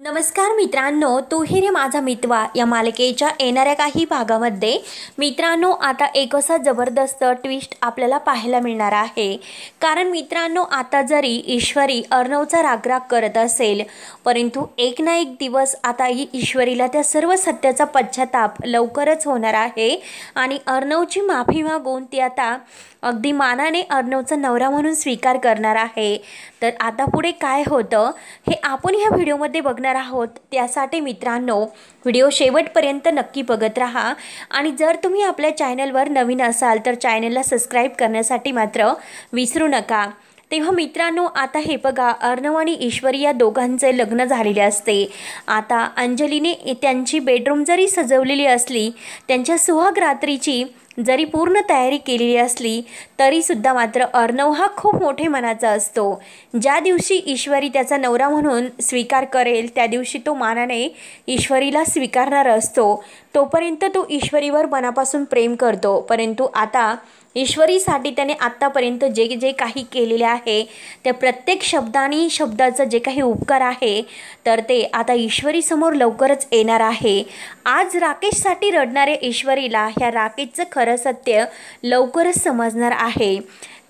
नमस्कार मित्रांनो, तू ही रे माझा मितवा या मालिकेच्या येणाऱ्या काही भागामध्ये मित्रांनो आता एक असा जबरदस्त ट्विस्ट आपल्याला पाहायला मिळणार आहे। कारण मित्रांनो आता जरी ईश्वरी अर्णवचा रागराग करत असेल, परंतु एक ना एक दिवस आता ही ईश्वरीला त्या सर्व सत्याचा पश्चाताप लवकरच होणार आहे आणि अर्णवची माफी मागून ती आता अगदी मानाने अर्णवचा नवरा म्हणून स्वीकार करणार आहे। तर आता पुढे काय होतं हे आपण ह्या व्हिडिओमध्ये बघणार आहोत। त्यासाठी मित्रांनो व्हिडिओ शेवटपर्यंत नक्की बघत राहा आणि जर तुम्ही आपल्या चॅनलवर नवीन असाल तर चॅनलला सबस्क्राईब करण्यासाठी मात्र विसरू नका। तेव्हा मित्रांनो आता हे बघा, अर्णव आणि ईश्वरी या दोघांचे लग्न झालेले असते। आता अंजलीने त्यांची बेडरूम जरी सजवलेली असली, त्यांच्या सुहाग रात्रीची जरी पूर्ण तयारी केलेली असली तरीसुद्धा मात्र अर्णव हा खूप मोठे मनाचा असतो। ज्या दिवशी ईश्वरी त्याचा नवरा म्हणून स्वीकार करेल त्या दिवशी तो मानाने ईश्वरीला स्वीकारणार असतो। तोपर्यंत तो ईश्वरीवर मनापासून प्रेम करतो, परंतु आता ईश्वरीसाठी त्याने आत्तापर्यंत जे जे काही केलेले आहे त्या प्रत्येक शब्दानी शब्दाचं जे काही उपकार आहे तर ते आता ईश्वरीसमोर लवकरच येणार आहे। आज राकेशसाठी रडणाऱ्या ईश्वरीला ह्या राकेशचं खरं सत्य लवकरच समजणार आहे।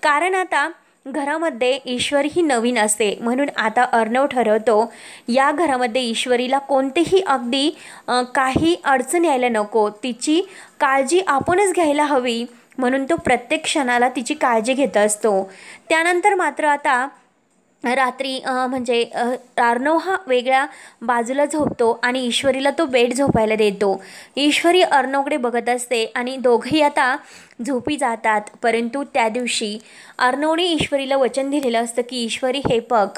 कारण आता घरामध्ये ईश्वरी ही नवीन असते, म्हणून आता अर्णव ठरवतो या घरामध्ये ईश्वरीला कोणतेही अगदी काही अडचण यायला नको, तिची काळजी आपणच घ्यायला हवी, म्हणून तो प्रत्येक क्षणाला तिची काळजी घेत असतो। त्यानंतर मात्र आता रात्री म्हणजे अर्णव हा वेगळ्या बाजूला झोपतो आणि ईश्वरीला तो बेड झोपायला देतो। ईश्वरी अर्णवकडे बघत असते आणि दोघेही आता झोपी जातात। परंतु त्या दिवशी अर्णवने ईश्वरीला वचन दिलेलं असतं की ईश्वरी हे बघ,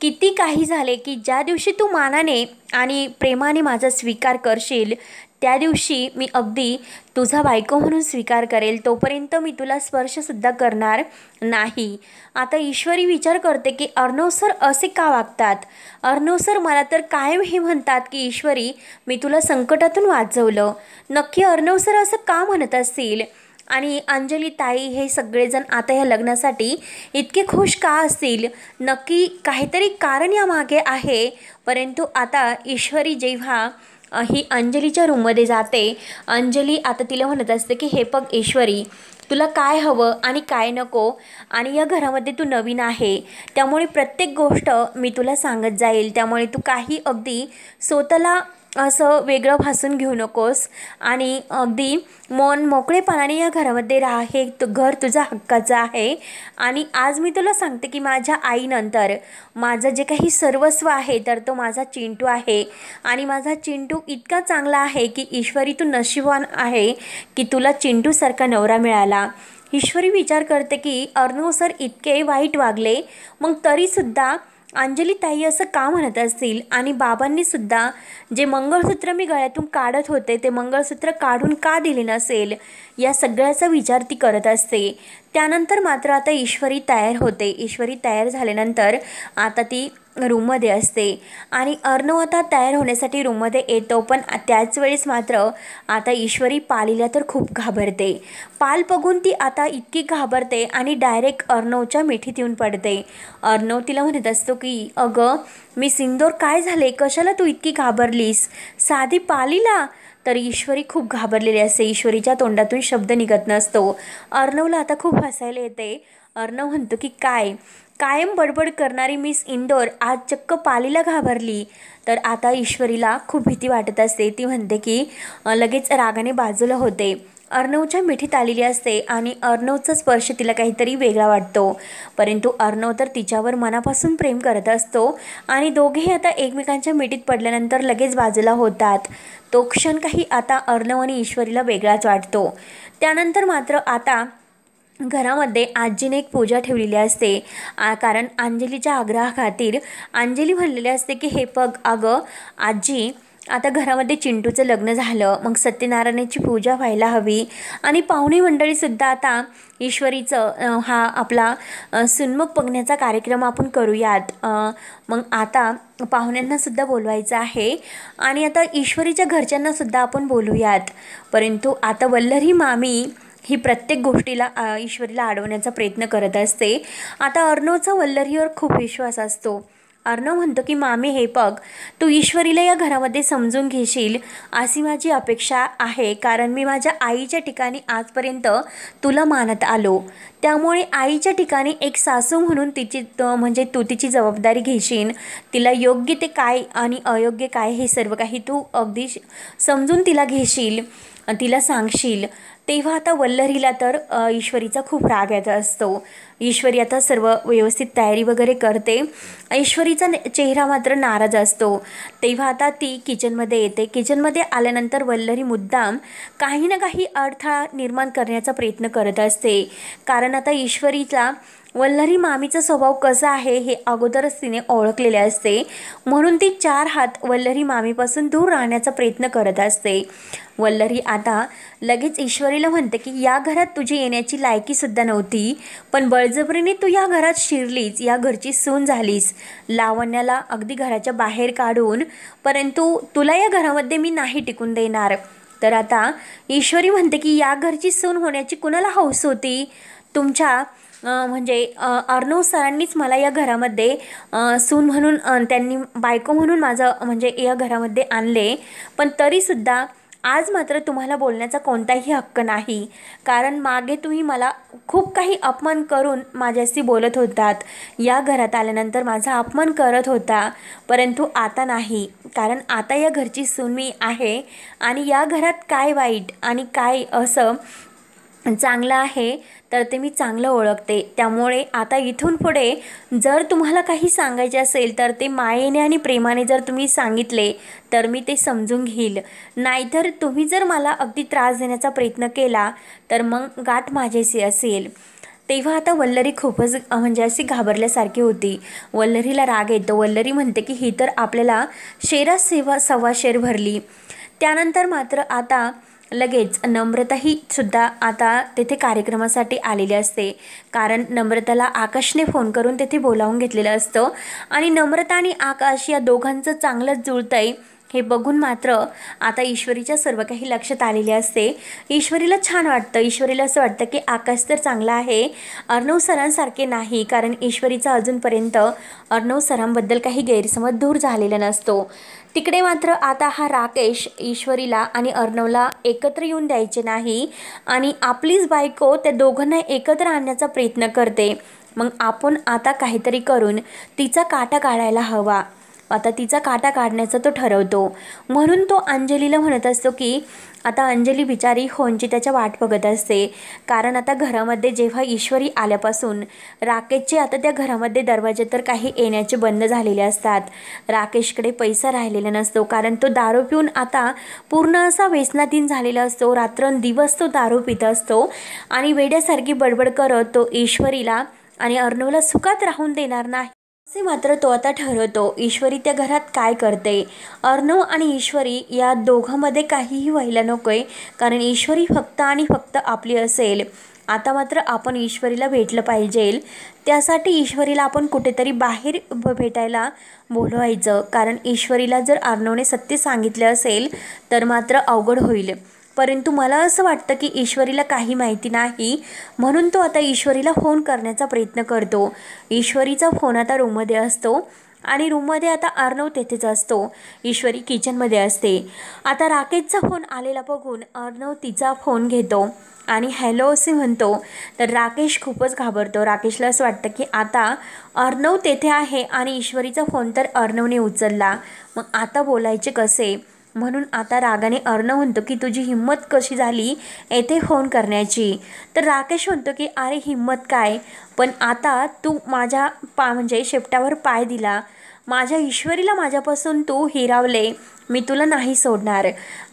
किती काही झाले की ज्या दिवशी तू मानाने आणि प्रेमाने माझा स्वीकार करशील त्या दिवशी मी अगदी तुझा बायको म्हणून स्वीकार करेल, तोपर्यंत मी तुला स्पर्शसुद्धा करणार नाही। आता ईश्वरी विचार करते की अर्णव सर असे का वागतात। अर्णव सर मला तर कायम हे म्हणतात की ईश्वरी मी तुला संकटातून वाचवलं, नक्की अर्णव सर असं का म्हणत असतील। आणि अंजली ताई हे सगळेजण आता या लग्नासाठी इतके खुश का असतील, नक्की काहीतरी कारण यामागे आहे। परंतु आता ईश्वरी जेव्हा ही अंजलीच्या रूममध्ये जाते, अंजली आता तिला म्हणत असते की हे बघ ईश्वरी, तुला काय हवं आणि काय नको, आणि या घरामध्ये तू नवीन आहे त्यामुळे प्रत्येक गोष्ट मी तुला सांगत जाईल, त्यामुळे तू काही अगदी स्वतःला असं वेगळं भासून घेऊ नकोस आणि अगदी मन मोकळेपणाने या घरामध्ये राहा, हे घर तुझा हक्काचं आहे। आणि आज मी तुला सांगते की माझ्या आईनंतर माझं जे काही सर्वस्व आहे तर तो माझा चिंटू आहे आणि माझा चिंटू इतका चांगला आहे की ईश्वरी तू नशीबवान आहे की तुला चिंटूसारखा नवरा मिळाला। ईश्वरी विचार करते की अर्णव सर इतके वाईट वागले, मग तरीसुद्धा अंजली ताई असं का म्हणत असतील, आणि बाबांनी सुद्धा जे मंगळसूत्र मी गळ्यातून काढत होते ते मंगळसूत्र काढून का दिले नसेल, या सगळ्याचा विचार ती करत असते। त्यानंतर मात्र आता ईश्वरी तयार होते। ईश्वरी तयार झाल्यानंतर आता ती रूममध्ये असते आणि अर्णव आता तयार होण्यासाठी रूममध्ये येतो, पण त्याच वेळेस मात्र आता ईश्वरी पालीला तर खूप घाबरते। पाल बघून ती आता इतकी घाबरते आणि डायरेक्ट अर्णवच्या मिठीत येऊन पडते। अर्णव तिला म्हणत असतो की अगं मी सिंदूर, काय झाले, कशाला तू इतकी घाबरलीस, साधी पालीला। तर ईश्वरी खूप घाबरलेली असते, ईश्वरीच्या तोंडातून शब्द निघत नसतो। अर्णवला आता खूप हसायला येते। अर्णव म्हणतो की काय, कायम बडबड करणारी मिस इंदोर आज चक्क पालीला घाबरली। तर आता ईश्वरीला खूप भीती वाटत असते, ती म्हणते की लगेच रागाने बाजूला होते। अर्णवच्या मिठीत आलेली असते आणि अर्णवचा स्पर्श तिला काहीतरी वेगळा वाटतो, परंतु अर्णव तर तिच्यावर मनापासून प्रेम करत असतो आणि दोघेही आता एकमेकांच्या मिठीत पडल्यानंतर लगेच बाजूला होतात। तो क्षण काही आता अर्णव आणि ईश्वरीला वेगळाच वाटतो। त्यानंतर मात्र आता घरामध्ये आजीने एक पूजा ठेवलेली असते, कारण अंजलीच्या आग्रहाखातीर अंजली म्हणलेली असते की हे बघ अगं आजी, आता घरामध्ये चिंटूचं लग्न झालं, मग सत्यनारायणाची पूजा व्हायला हवी आणि पाहुणे मंडळीसुद्धा आता ईश्वरीचं हा आपला सुन्मुख बघण्याचा कार्यक्रम आपण करूयात। मग आता पाहुण्यांनासुद्धा बोलवायचं आहे आणि आता ईश्वरीच्या घरच्यांनासुद्धा आपण बोलूयात। परंतु आता वल्लरी मामी ही प्रत्येक गोष्टीला ईश्वरीला अडवण्याचा प्रयत्न करत असते। आता अर्णवचा वल्लरीवर खूप विश्वास असतो। अर्णव म्हणतो की मामी हे बघ, तू ईश्वरीला या घरामध्ये समजून घेशील अशी माझी अपेक्षा आहे, कारण मी माझ्या आईच्या ठिकाणी आजपर्यंत तुला मानत आलो. त्यामुळे आईच्या ठिकाणी एक सासू म्हणून म्हणजे तू तिची जबाबदारी घेशील. तिला योग्य ते काय आणि अयोग्य काय हे सर्व काही तू अगदी समजून तिला घेशील, तिला सांगशील. तेव्हा आता वल्लरीला तर ईश्वरीचा खूप राग येत असतो. ईश्वरी आता सर्व व्यवस्थित तयारी वगैरे करते. ईश्वरीचा चेहरा मात्र नाराज असतो. तेव्हा आता ती किचनमध्ये येते. किचनमध्ये आल्यानंतर वल्लरी मुद्दाम काही ना काही अडथळा निर्माण करण्याचा प्रयत्न करत असते, कारण आता ईश्वरीचा वल्लरी मामीचा स्वभाव कसा आहे हे अगोदरच तिने ओळखलेले असते. म्हणून ती 4 हात वल्लरी मामीपासून दूर राहण्याचा प्रयत्न करत असते. वल्लरी आता लगेच ईश्वरीला म्हणते की या घरात तुझी येण्याची लायकीसुद्धा नव्हती, पण बळजबरीने तू या घरात शिरलीस, या घरची सून झालीस. लावण्याला अगदी घराच्या बाहेर काढून, परंतु तुला या घरामध्ये मी नाही टिकून देणार. तर आता ईश्वरी म्हणते की या घरची सून होण्याची कुणाला हौस होती? तुमच्या म्हणजे अर्णव सरांनीच मला या घरामध्ये सून म्हणून, त्यांनी बायको म्हणून माझं म्हणजे या घरामध्ये आणले. पण तरीसुद्धा आज मात्र तुम्हाला बोलण्याचा कोणताही हक्क नाही, कारण मागे तुम्ही मला खूप काही अपमान करून माझ्याशी बोलत होतात. या घरात आल्यानंतर माझा अपमान करत होता, परंतु आता नाही, कारण आता या घरची सून मी आहे आणि या घरात काय वाईट आणि काय असं चांगलं आहे तर ते मी चांगलं ओळखते. त्यामुळे आता इथून पुढे जर तुम्हाला काही सांगायचे असेल तर ते मायेने आणि प्रेमाने जर तुम्ही सांगितले तर मी ते समजून घेईल. नाहीतर तुम्ही जर मला अगदी त्रास देण्याचा प्रयत्न केला तर मग गाठ माझ्याशी असेल. तेव्हा आता वल्लरी खूपच म्हणजे अशी घाबरल्यासारखी होती. वल्लरीला राग येतो. वल्लरी म्हणते की ही तर आपल्याला शेरात सव्वा शेर भरली. त्यानंतर मात्र आता लगेच नम्रताही सुद्धा आता तेथे कार्यक्रमासाठी आलेली असते, कारण नम्रताला आकाशने फोन करून तेथे बोलावून घेतलेलं असतं आणि नम्रता आणि आकाश या दोघांचं चांगलंच जुळतंय हे बघून मात्र आता ईश्वरीच्या सर्व काही लक्षात आलेले असते. ईश्वरीला छान वाटतं. ईश्वरीला असं वाटतं की आकाश तर चांगला आहे, अर्णव सरांसारखे नाही, कारण ईश्वरीचा अजूनपर्यंत अर्णव सरांबद्दल काही गैरसमज दूर झालेला नसतो. तिकडे मात्र आता हा राकेश ईश्वरीला आणि अर्णवला एकत्र येऊन द्यायचे नाही आणि आपलीच बायको त्या दोघांना एकत्र आणण्याचा प्रयत्न करते. मग आपण आता काहीतरी करून तिचा काटा काढायला हवा. आता तिचा काटा काढण्याचा तो ठरवतो. म्हणून तो अंजलीला म्हणत असतो की आता अंजली बिचारी होंची त्याच्या वाट बघत असते, कारण आता घरामध्ये जेव्हा ईश्वरी आल्यापासून राकेशचे आता त्या घरामध्ये दरवाजे तर काही येण्याचे बंद झालेले असतात. राकेशकडे पैसा राहिलेला नसतो, कारण तो दारू पिऊन आता पूर्ण असा व्यसनाधीन झालेला असतो. रात्रंदिवस तो दारू पित असतो आणि वेड्यासारखी बडबड करत तो ईश्वरीला आणि अर्णवला सुखात राहून देणार नाही असे मात्र तो आता ठरवतो. ईश्वरी त्या घरात काय करते, अर्णव आणि ईश्वरी या दोघांमध्ये काहीही व्हायला नकोय, कारण ईश्वरी फक्त आणि फक्त आपली असेल. आता मात्र आपण ईश्वरीला भेटलं पाहिजे. त्यासाठी ईश्वरीला आपण कुठेतरी बाहेर भेटायला बोलवायचं, कारण ईश्वरीला जर अर्णवने सत्य सांगितले असेल तर मात्र अवघड होईल. परंतु मला असं वाटतं की ईश्वरीला काही माहिती नाही, म्हणून तो आता ईश्वरीला फोन करण्याचा प्रयत्न करतो. ईश्वरीचा फोन आता रूममध्ये असतो आणि रूममध्ये आता अर्णव तेथेच असतो. ईश्वरी किचनमध्ये असते. आता राकेशचा फोन आलेला बघून अर्णव तिचा फोन घेतो आणि हॅलो असे म्हणतो. तर राकेश खूपच घाबरतो. राकेशला असं वाटतं की आता अर्णव तेथे आहे आणि ईश्वरीचा फोन तर अर्णवने उचलला, मग आता बोलायचे कसे. म्हणून आता रागाने अर्णव म्हणतो की तुझी हिंमत कशी झाली येथे फोन करण्याची. तर राकेश म्हणतो की अरे हिंमत काय, पण आता तू माझ्या म्हणजे शेपटावर पाय दिला, माझ्या ईश्वरीला माझ्यापासून तू हिरावले, मी तुला नाही सोडणार.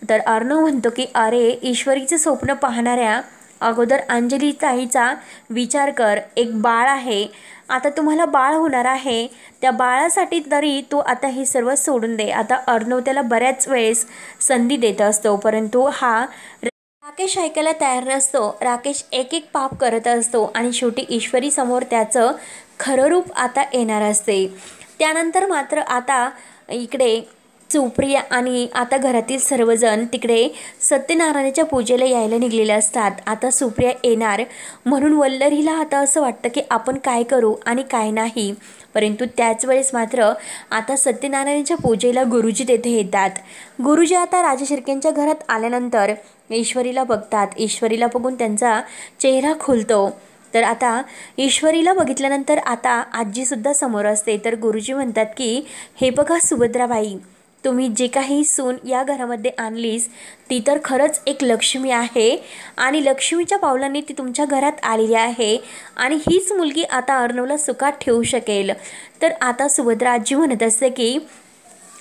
तर अर्णव म्हणतो की अरे ईश्वरीचे स्वप्न पाहणाऱ्या अगोदर अंजली ताईचा विचार कर. एक बाळ आहे, आता तुम्हाला बाळ होणार आहे, त्या बाळासाठी तरी तू आता हे सर्व सोडून दे. आता अर्णव त्याला बऱ्याच वेळेस संधी देत असतो, परंतु हा राकेश ऐकायला तयार नसतो. राकेश एक एक पाप करत असतो आणि शेवटी ईश्वरी समोर त्याचं खरं रूप आता येणार असते. त्यानंतर मात्र आता इकडे सुप्रिया आणि आता घरातील सर्वजण तिकडे सत्यनारायणाच्या पूजेला यायला निघलेले असतात. आता सुप्रिया येणार म्हणून वल्लरीला आता असं वाटतं की आपण काय करू आणि काय नाही. परंतु त्याच वेळेस मात्र आता सत्यनारायणाच्या पूजेला गुरुजी तेथे येतात. गुरुजी आता राजा शिर्केंच्या घरात आल्यानंतर ईश्वरीला बघतात. ईश्वरीला बघून त्यांचा चेहरा खुलतो. तर आता ईश्वरीला बघितल्यानंतर आता आजीसुद्धा समोर असते. तर गुरुजी म्हणतात की हे बघा सुभद्राबाई, तुम्ही जे काही सून या घरामध्ये आणलीस ती तर खरंच एक लक्ष्मी आहे आणि लक्ष्मीच्या पावलांनी ती तुमच्या घरात आलेली आहे आणि हीच मुलगी आता अर्णवला सुखात ठेवू शकेल. तर आता सुभद्रा आजी म्हणत असते की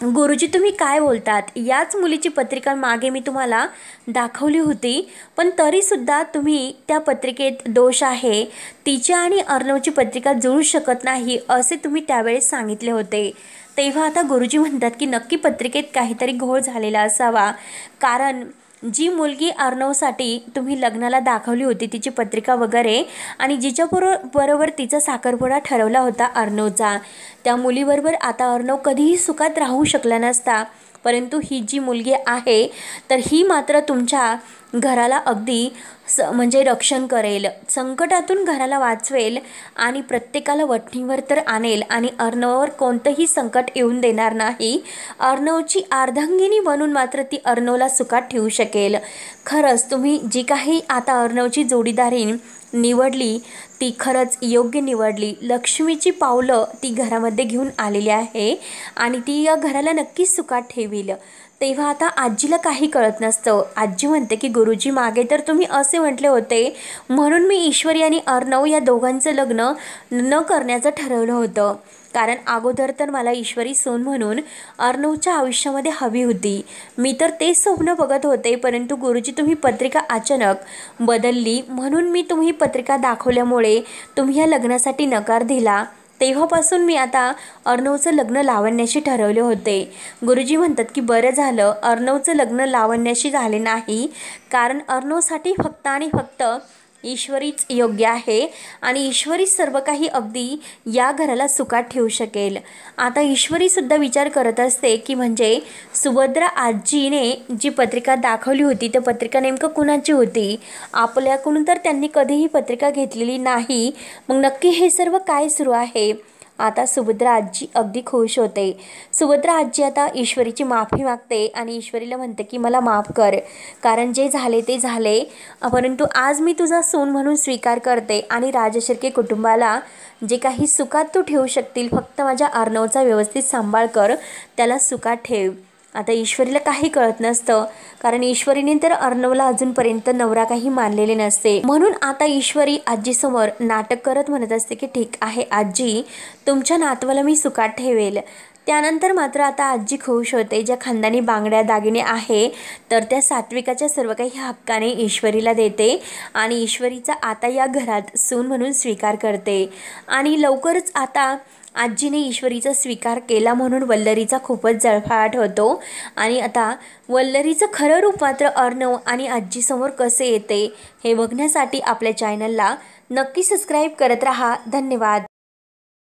गुरुजी तुम्ही काय बोलतात, याच मुलीची पत्रिका मागे मी तुम्हाला दाखवली होती, पण तरीसुद्धा तुम्ही त्या पत्रिकेत दोष आहे, तिची आणि अर्णवची पत्रिका जुळू शकत नाही असे तुम्ही त्यावेळेस सांगितले होते. तेव्हा आता गुरुजी म्हणतात की नक्की पत्रिकेत काहीतरी घोळ झालेला असावा, कारण जी मुलगी अर्णवसाठी तुम्ही लग्नाला दाखवली होती तिची पत्रिका वगैरे आणि बरोबर तिचा साखरपुडा ठरवला होता अर्णवचा, त्या मुलीबरोबर आता अर्णव कधीही सुखात राहू शकला नसता. परंतु ही जी मुलगी आहे तर ही मात्र तुमच्या घराला अगदी म्हणजे रक्षण करेल, संकटातून घराला वाचवेल आणि प्रत्येकाला वठणीवर तर आणेल आणि अर्णववर कोणतंही संकट येऊन देणार नाही. अर्णवची अर्धांगिनी बनून मात्र ती अर्णवला सुखात ठेवू शकेल. खरंच तुम्ही जी काही आता अर्णवची जोडीदारीण निवडली ती खरंच योग्य निवडली. लक्ष्मीची पावलं ती घरामध्ये घेऊन आलेली आहे आणि ती या घराला नक्कीच सुखात ठेवील. तेव्हा आता आजीला काही कळत नसतं. आजी म्हणते की गुरुजी मागे तर तुम्ही असे म्हटले होते म्हणून मी ईश्वरी आणि अर्णव या दोघांचं लग्न न करण्याचं ठरवलं होतं, कारण अगोदर तर मला ईश्वरी सून म्हणून अर्णवच्या आयुष्यामध्ये हवी होती. मी तर तेच स्वप्न बघत होते, परंतु गुरुजी तुम्ही पत्रिका अचानक बदलली म्हणून मी तुम्ही पत्रिका दाखवल्यामुळे तुम्ही या लग्नासाठी नकार दिला. तेव्हापासून मी आता अर्णवचं लग्न लावण्याशी ठरवले होते. गुरुजी म्हणतात की बरं झालं अर्णवचं लग्न लावण्याशी झाले नाही, कारण अर्णवसाठी फक्त आणि फक्त ईश्वरीच योग्य आहे आणि ईश्वरी सर्व काही अगदी या घराला सुखात ठेवू शकेल. आता ईश्वरीसुद्धा विचार करत असते की म्हणजे सुभद्रा आजीने जी पत्रिका दाखवली होती त्या पत्रिका नेमकं कुणाची होती, आपल्याकडून तर त्यांनी कधीही पत्रिका घेतलेली नाही, मग नक्की हे सर्व काय सुरू आहे. आता सुभद्रा आजी अगदी खुश होते. सुभद्रा आजी आता ईश्वरीची माफी मागते आणि ईश्वरीला म्हणते की मला माफ कर, कारण जे झाले ते झाले, परंतु आज मी तुझा सून म्हणून स्वीकार करते आणि राजा शिर्के कुटुंबाला जे काही सुखात तू ठेवू शकतील फक्त माझ्या अर्णवचा व्यवस्थित सांभाळ कर, त्याला सुखात ठेव. आता ईश्वरीला काही कळत नसतं, कारण ईश्वरीने तर अर्णवला अजूनपर्यंत नवरा काही मानलेले नसते. म्हणून आता ईश्वरी आजीसमोर नाटक करत म्हणत असते की ठीक आहे आजी, तुमच्या नातवाला मी सुखात ठेवेल. त्यानंतर मात्र आता आजी खुश होते. ज्या खानदानी बांगड्या दागिने आहे तर त्या सात्विकाच्या सर्व काही हक्काने ईश्वरीला देते आणि ईश्वरीचा आता या घरात सून म्हणून स्वीकार करते. आणि लवकरच आता आजीने ईश्वरीचा स्वीकार केला म्हणून वल्लरीचा खूपच जळफळाट होतो आणि आता वल्लरीचं खरं रूप मात्र अर्णव आणि आजीसमोर कसे येते हे बघण्यासाठी आपल्या चॅनलला नक्की सबस्क्राईब करत राहा. धन्यवाद.